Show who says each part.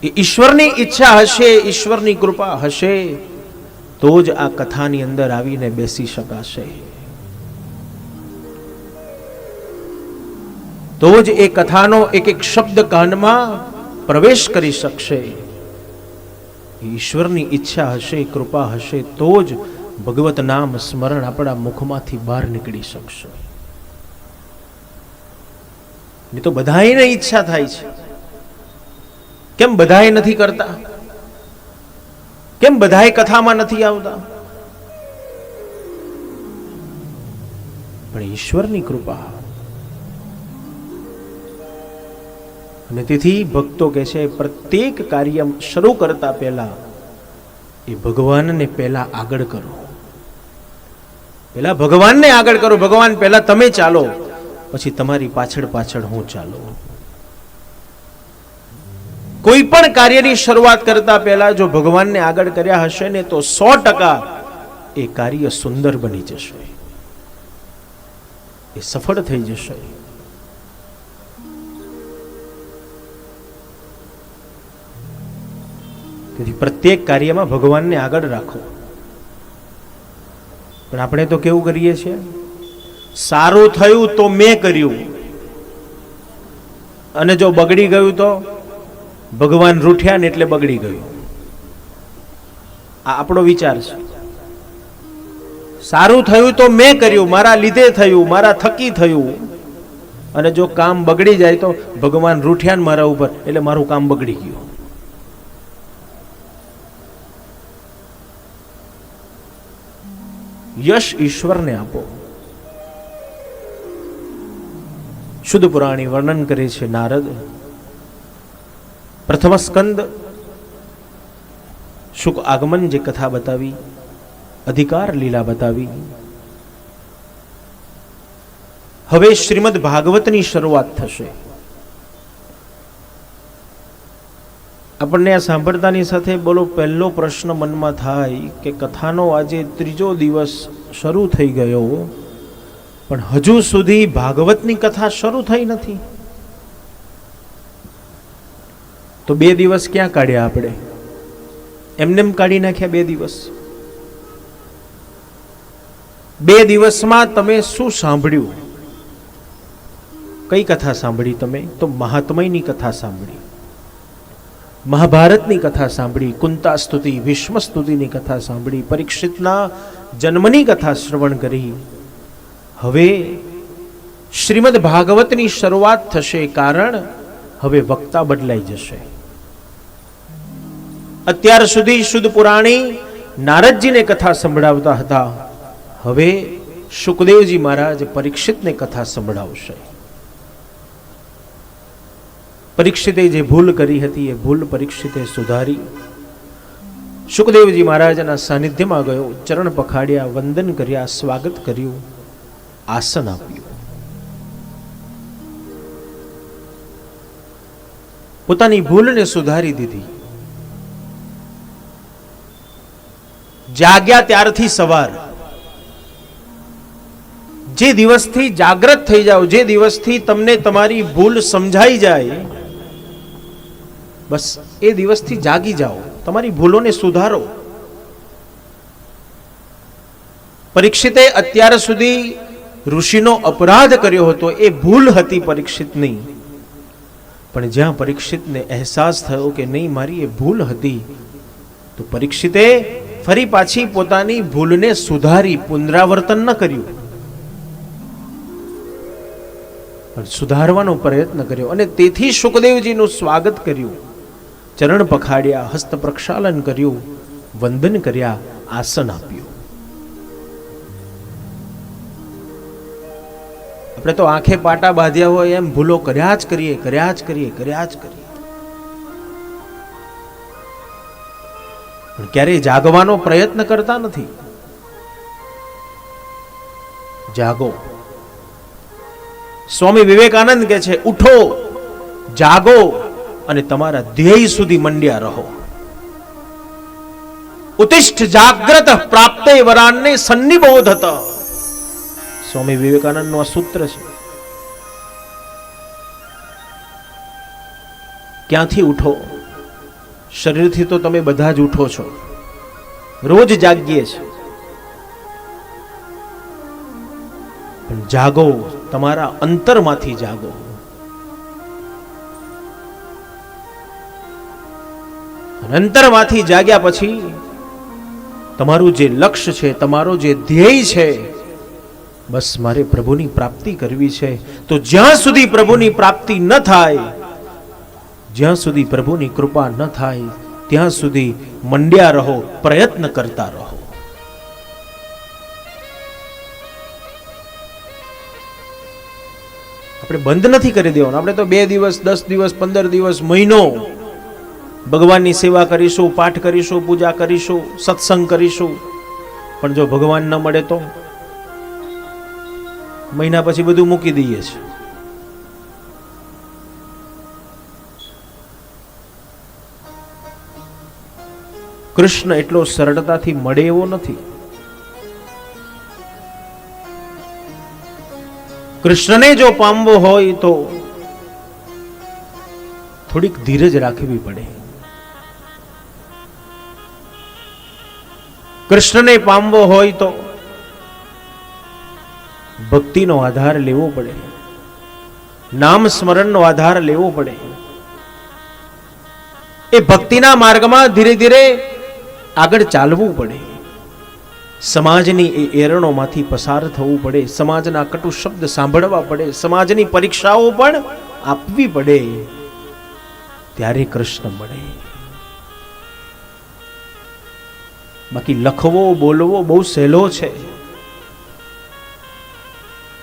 Speaker 1: ઈશ્વરની ઈચ્છા હશે, ઈશ્વરની કૃપા હશે તો જ આ કથાની અંદર આવીને બેસી શકાશે, તો જ એ કથાનો એક એક શબ્દ કાનમાં પ્રવેશ કરી શકશે. ઈશ્વરની ઈચ્છા હશે, કૃપા હશે તો જ ભગવત નામ સ્મરણ આપણા મુખમાંથી બહાર નીકળી શકશે. નહીં તો બધાયને ઈચ્છા થાય છે. કેમ બધાય નથી કરતા? કેમ બધાય કથામાં નથી આવતા? પણ ઈશ્વરની કૃપા. અને તેથી ભક્તો કહે છે પ્રત્યેક કાર્ય શરૂ કરતા પહેલા એ ભગવાનને પહેલા આગળ કરો. પહેલા ભગવાનને આગળ કરો. ભગવાન પહેલા તમે ચાલો, પછી તમારી પાછળ પાછળ હું ચાલો. કોઈ પણ કાર્યની શરૂઆત કરતા પહેલા જો ભગવાનને આગળ કર્યા હશે ને તો 100% એ કાર્ય સુંદર બની જશે, એ સફળ થઈ જશે. તેથી પ્રત્યેક કાર્યમાં ભગવાનને આગળ રાખો. પણ આપણે તો કેવું કરીએ છીએ, સારું થયું તો મેં કર્યું, અને જો બગડી ગયું તો ભગવાન રૂઠ્યા ને એટલે બગડી ગયું. આ આપણો વિચાર છે. સારું થયું તો મેં કર્યું, મારા લીધે થયું, મારા થકી થયું, અને જો કામ બગડી જાય તો ભગવાન રૂઠ્યા ને મારા ઉપર એટલે મારું કામ બગડી ગયું. યશ ઈશ્વરને આપો. શુદ્ધ પુરાણી વર્ણન કરે છે નારદ. પ્રથમ સ્કંદ શુક આગમન જે કથા બતાવી, અધિકાર લીલા બતાવી. હવે શ્રીમદ ભાગવતની શરૂઆત થશે. આપણને આ સાંભળતાની સાથે બોલો પહેલો પ્રશ્ન મનમાં થાય કે કથાનો આજે 3જો દિવસ શરૂ થઈ ગયો, પણ હજુ સુધી ભાગવતની કથા શરૂ થઈ નથી. તો 2 દિવસ ક્યાં કાઢ્યા આપણે? એમનેમ કાઢી નાખ્યા 2 દિવસ. 2 દિવસમાં તમે શું સાંભળ્યું? કઈ કથા સાંભળી તમે? તો મહાત્મયની કથા સાંભળી, મહાભારતની કથા સાંભળી, કુંતા સ્તુતિ, ભીષ્મ સ્તુતિની કથા સાંભળી, પરીક્ષિતના જન્મની કથા શ્રવણ કરી. હવે શ્રીમદ ભાગવતની શરૂઆત થશે, કારણ હવે વક્તા બદલાઈ જશે. અત્યાર સુધી શુદ્ધ પુરાણી નારદજીને કથા સંભળાવતા હતા, હવે શુકદેવજી મહારાજ પરીક્ષિતને કથા સંભળાવશે. પરીક્ષિતે જે ભૂલ કરી હતી એ ભૂલ પરીક્ષિતે સુધારી. શુકદેવજી મહારાજના સાનિધ્યમાં ગયો, ચરણ પખાડ્યા, વંદન કર્યા, સ્વાગત કર્યું, આસન આપ્યું. પોતાની ભૂલને સુધારી દીધી. જાગ્યા ત્યારથી સવાર, જે દિવસથી જાગ્રત થઈ જાઓ, જે દિવસથી તમને તમારી ભૂલ સમજાઈ જાય, બસ એ દિવસથી જાગી જાઓ, તમારી ભૂલોને સુધારો. પરીક્ષિતે અત્યાર સુધી ઋષિનો અપરાધ કર્યો હતો, એ ભૂલ હતી પરીક્ષિતની. પણ જ્યાં પરીક્ષિતને અહેસાસ થયો કે નહીં, મારી એ ભૂલ હતી, તો પરીક્ષિતે ફરી પાછી પોતાની ભૂલને સુધારી, પુનરાવર્તન ન કર્યું, પણ સુધારવાનો પ્રયત્ન કર્યો. અને તેથી શુકદેવજીનું સ્વાગત કર્યું, ચરણ પખાડ્યા, હસ્ત પ્રક્ષાલન કર્યું, વંદન કર્યા, આસન આપ્યું. આપણે તો આંખે પાટા બાંધ્યા હોય એમ ભૂલો કર્યા જ કરીએ, કર્યા જ કરીએ, કર્યા જ કરીએ, પણ ક્યારેય જાગવાનો પ્રયત્ન કરતા નથી. જાગો. સ્વામી વિવેકાનંદ કહે છે, ઉઠો, જાગો અને તમારા ધ્યેય સુધી મંડ્યા રહો. ઉત્તિષ્ઠ જાગ્રત પ્રાપ્તે વરાન્ને સન્નિબોધત. સ્વામી વિવેકાનંદનું આ સૂત્ર છે. ક્યાંથી ઉઠો? શરીરથી તો તમે બધા જ ઉઠો છો, રોજ જાગીએ છીએ, પણ જાગો, તમારા અંતરમાંથી જાગો. અંતરમાંથી જાગ્યા પછી તમારું જે લક્ષ્ય છે, તમારો જે ધ્યેય છે, બસ મારે પ્રભુની પ્રાપ્તિ કરવી છે. તો જ્યાં સુધી પ્રભુની પ્રાપ્તિ ન થાય, જ્યાં સુધી પ્રભુની કૃપા ન થાય, ત્યાં સુધી મંડ્યા રહો, પ્રયત્ન કરતા રહો. આપણે બંધ નથી કરી દેવાનું. આપણે તો 2 દિવસ, 10 દિવસ, 15 દિવસ, મહિનો ભગવાનની સેવા કરીશું, પાઠ કરીશું, પૂજા કરીશું, સત્સંગ કરીશું, પણ જો ભગવાન ન મળે તો મહિના પછી બધું મૂકી દઈએ છીએ. કૃષ્ણ એટલો સરળતાથી મળે એવો નથી. કૃષ્ણને જો પામવો હોય તો થોડીક ધીરજ રાખવી પડે. કૃષ્ણને પામવો હોય તો ભક્તિનો આધાર લેવો પડે, નામ સ્મરણનો આધાર લેવો પડે. એ ભક્તિના માર્ગમાં ધીરે ધીરે આગળ ચાલવું પડે. સમાજની એ એરણોમાંથી પસાર થવું પડે, સમાજના કટુ શબ્દ સાંભળવા પડે, સમાજની પરીક્ષાઓ પણ આપવી પડે, ત્યારે કૃષ્ણ મળે. બાકી લખવો બોલવો બહુ સહેલો છે.